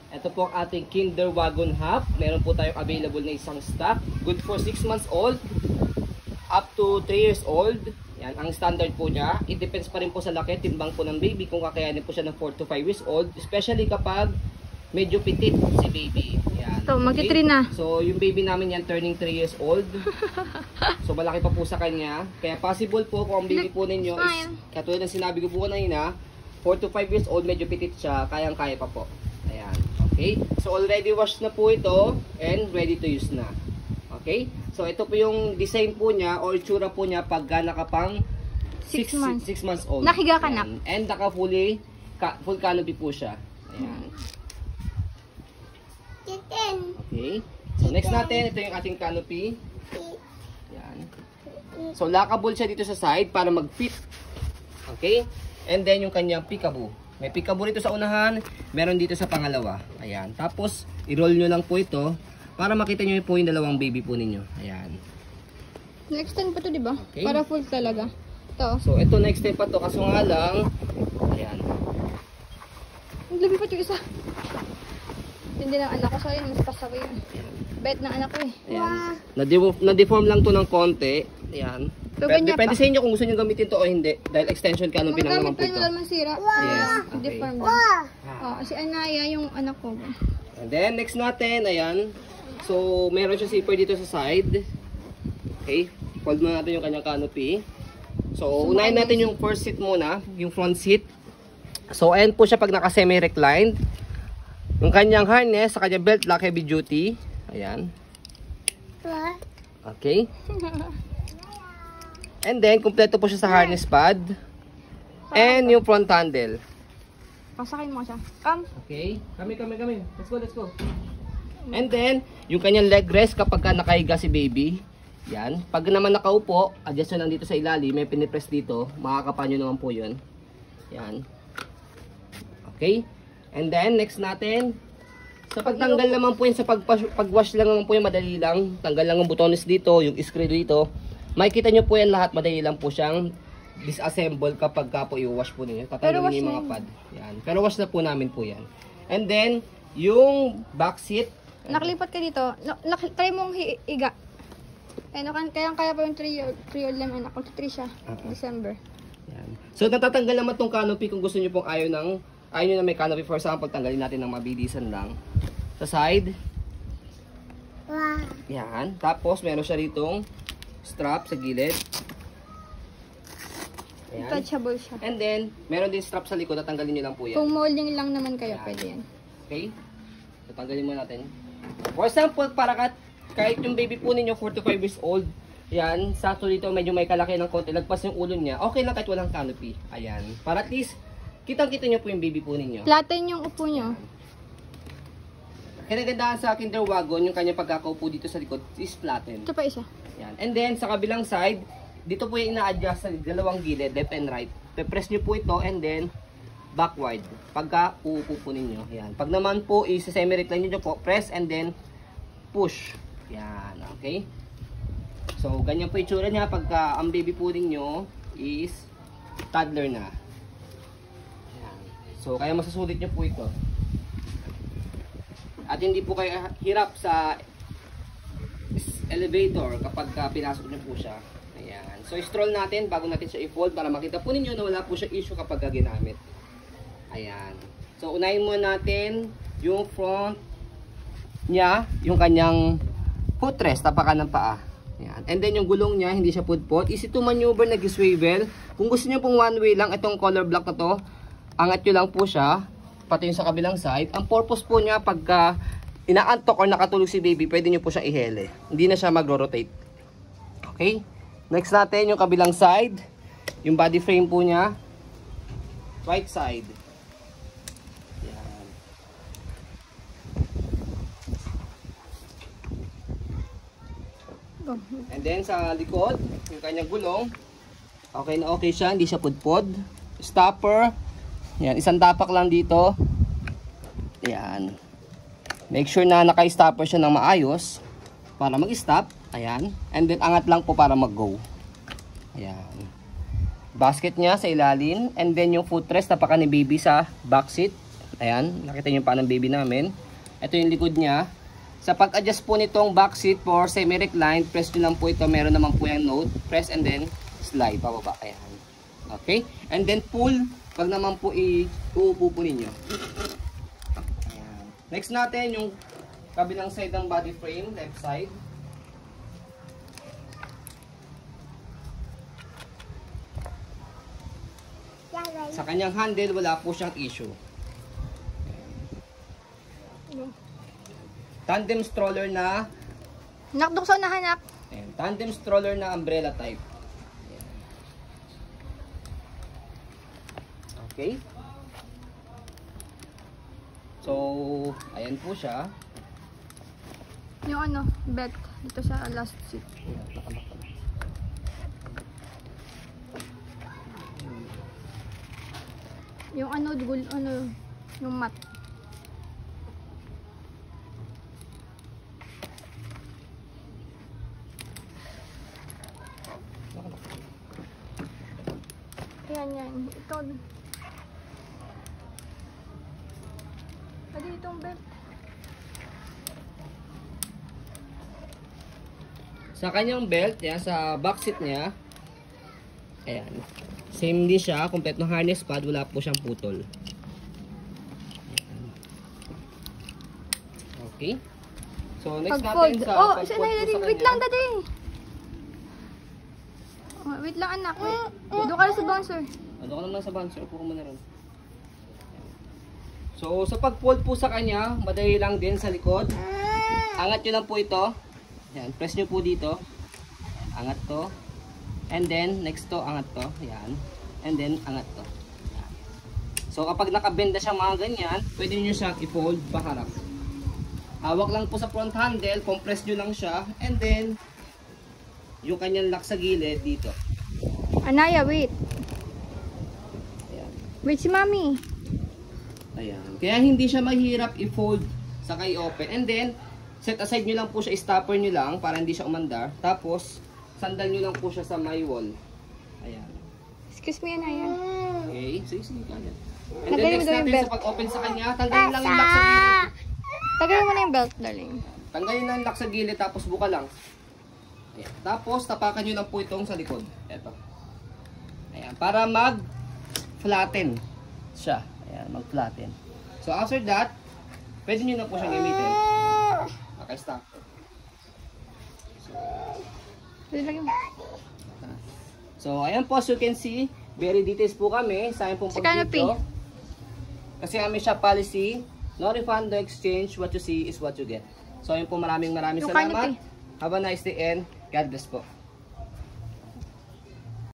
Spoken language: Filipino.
Ito po ang ating Kinder Wagon Half. Meron po tayong available na isang stock. Good for 6 months old up to 3 years old. Yan, ang standard po niya. It depends pa rin po sa laki, timbang po ng baby kung kakayanin po siya ng 4 to 5 years old. Especially kapag medyo petit si baby. Yan. So, magti-3 na. So, yung baby namin yan turning 3 years old. So, malaki pa po sa kanya. Kaya possible po kung ang baby po ninyo is, katulad ng sinabi ko po kanina, 4 to 5 years old, medyo petit siya, kayang-kaya pa po. Ayan. Okay? So, already washed na po ito and ready to use na. Okay? So, ito po yung design po niya or itsura po niya pagka nakapang 6 months old. Nakiga ka na. And naka full canopy po siya. Ayan. Okay. So, next natin, ito yung ating canopy. Ayan. So, lockable siya dito sa side para mag-fit. Okay? And then, yung kanyang peekaboo. May peekaboo dito sa unahan, meron dito sa pangalawa. Ayan. Tapos, i-roll nyo lang po ito para makita nyo po yung dalawang baby po ninyo. Ayan. Na-extend pa to, di ba? Okay. Para full talaga. Ito. So, ito na-extend pa to. Kaso nga lang, ayan. Ang labi pa yung isa. Hindi ng anak ko. Sorry, mas pasaway yun. Bet ng anak ko eh. Ayan. Na-deform lang to ng konti. Ayan. So, Pero depende sa inyo kung gusto nyo gamitin to o hindi. Dahil extension canopy lang naman po ito. Wala naman sira. Yes. Okay. Deform lang. Oh, si Anaya, yung anak ko. And then, next natin, ayan. So, meron siya zipper dito sa side. Okay. Fold muna natin yung kanyang canopy. So, unahin natin yung first seat muna. Yung front seat. So, ayan po siya pag naka-semi-reclined. Yung kanyang harness sa kanyang belt lock heavy duty. Ayan. Okay. And then, kumpleto po siya sa harness pad. And yung front handle. Pasakay mo siya. Come. Okay. Kami. Let's go. And then, yung kanyang leg rest kapag ka nakahiga si baby. Yan. Pag naman nakaupo, adjust nyo lang dito sa ilalim. May pinipress dito. Makakapa nyo naman po yun. Yan. Okay. And then, next natin. Sa pagtanggal naman po yun, sa pagwash lang naman po yun, madali lang. Tanggal lang ang butones dito, yung screw dito. Makikita nyo po yan lahat, madali lang po siyang disassemble kapag ka po i-wash po ninyo. Tatanggalin yung mga pad. Yan. Pero wash na po namin po yan. And then, yung back seat. Nakalipat ka dito. Try mong higa. Kaya pa yung 3-year-old naman anak ko. 3 siya. December. Yan. So, natatanggal naman tong canopy kung gusto nyo pong ayaw nyo na may canopy. For example, tanggalin natin ng mabilisan lang. Sa side. Yan. Tapos, meron siya ditong strap sa gilid. Ayan. Touchable siya. And then, meron din strap sa likod. Tatanggalin nyo lang po yan. Kung molding lang naman kayo, pwede yan. Okay? Tatanggalin mo natin. For example, para kahit yung baby po ninyo 4 to 5 years old, yan, sakto dito medyo may kalaki ng konti, lagpas yung ulo niya, okay lang kahit walang canopy. Ayan. Para at least, kitang-kita nyo po yung baby po ninyo. Flatten yung upo nyo. Kaya nagandahan sa Kinder Wagon, yung kanyang pagkakaupo dito sa likod is flatten. Ito pa isa. Yan. And then, sa kabilang side, dito po yung ina-adjust sa dalawang gilid, left and right. Pe-press nyo po ito and then, backward. Pagka uupo po ninyo. Yan. Pag naman po, isa-semi-recline nyo po, press and then, push. Yan. Okay? So, ganyan po yung tsura niya pagka ang baby po ninyo is toddler na. Yan. So, kaya masasulit nyo po ito. At hindi po kayo hirap sa elevator kapag pinasok nyo po siya. Ayan. So, stroll natin bago natin siya i-fold para makita po ninyo na wala po siya issue kapag ginamit. Ayan. So, unahin muna natin yung front niya, yung kanyang footrest, tapakan ng paa. Ayan. And then, yung gulong niya, hindi siya pudpot. Easy to maneuver, nag-swivel. Kung gusto niyo pong one way lang, itong color block na to, angat nyo lang po siya, pati yung sa kabilang side. Ang purpose po niya, pagka inaantok or nakatulog si baby, pwede nyo po siya ihele. Hindi na siya magro-rotate. Okay? Next natin, yung kabilang side. Yung body frame po niya. Right side. Yan. And then, sa likod, yung kanyang gulong. Okay na okay siya, hindi siya pudpod. Stopper. Yan, isang tapak lang dito. Yan. Make sure na naka-stopper siya ng maayos para mag-stop. Ayan. And then, angat lang po para mag-go. Ayan. Basket niya sa ilalim. And then, yung footrest, tapakan ni baby sa back seat. Ayan, nakita niyo pa ng baby namin. Ito yung likod niya. Sa pag-adjust po nitong back seat for semi-reclined, press nyo lang po ito. Meron naman po yung note. Press and then slide pababa. Ayan. Okay? And then pull. Pag naman po uupo po ninyo. Ayan. Next natin yung kabilang side ng body frame, left side. Sa kanyang handle, wala po siyang issue. Tandem stroller na Nak, dukso na hanak. ayan, tandem stroller na umbrella type. Ayan. Okay. So, ayan po siya. Yung ano, belt. Dito sa last seat. Ayan, nakamak pa. Yung ano, yung mat. Yan. Ito. Pwede itong belt. Sa kanyang belt, yan, sa back seat niya, ayan, same din siya, complete ng harness pad, wala po siyang putol. Ayan. Okay. So, next natin sa Oh, pag-fold po sa wait kanya. lang, daddy. Oh, wait lang, anak. Doon ka sa bouncer. Ano ka naman sa bouncer, upo ka muna ron. So, sa pag-fold po sa kanya, madali lang din sa likod. Angat nyo lang po ito. Yan, press nyo po dito. Angat to. And then, next to, angat to. Yan. And then, angat to. Yan. So, kapag nakabenda siya mga ganyan, pwede nyo siyang i-fold paharap. Hawak lang po sa front handle, compress nyo lang siya. And then, yung kanyang lock sa gilid dito. Anaya, wait. Ayan. Wait si mami. Ayan. Kaya hindi siya mahirap i-fold sa i-open. And then, set aside nyo lang po siya, stopper nyo lang para hindi siya umandar. Tapos, sandal nyo lang po siya sa may wall. Ayan. Excuse me, Anaya. Okay? Sige, kanya. And Lagay then mo next daw yung natin belt. sa pag-open sa kanya, tanggalin lang yung lock sa gilid. Tagay mo na yung belt, darling. Tanggalin lang yung lock sa gilid, tapos buka lang. Ayan. Tapos, tapakan nyo lang po itong sa likod. Ito. Ayan. Para mag-flatten siya. Ayan, mag-flatten. So, after that, pwede nyo na po siyang gamitin. Okay, stop. So, ayan po, as you can see, very details po kami sa amin pong Sa canopy. pag-video. Kasi kami shop policy, no refund, no exchange, what you see is what you get. So, ayun po, maraming Yung salamat. canopy. Have a nice day and God bless po.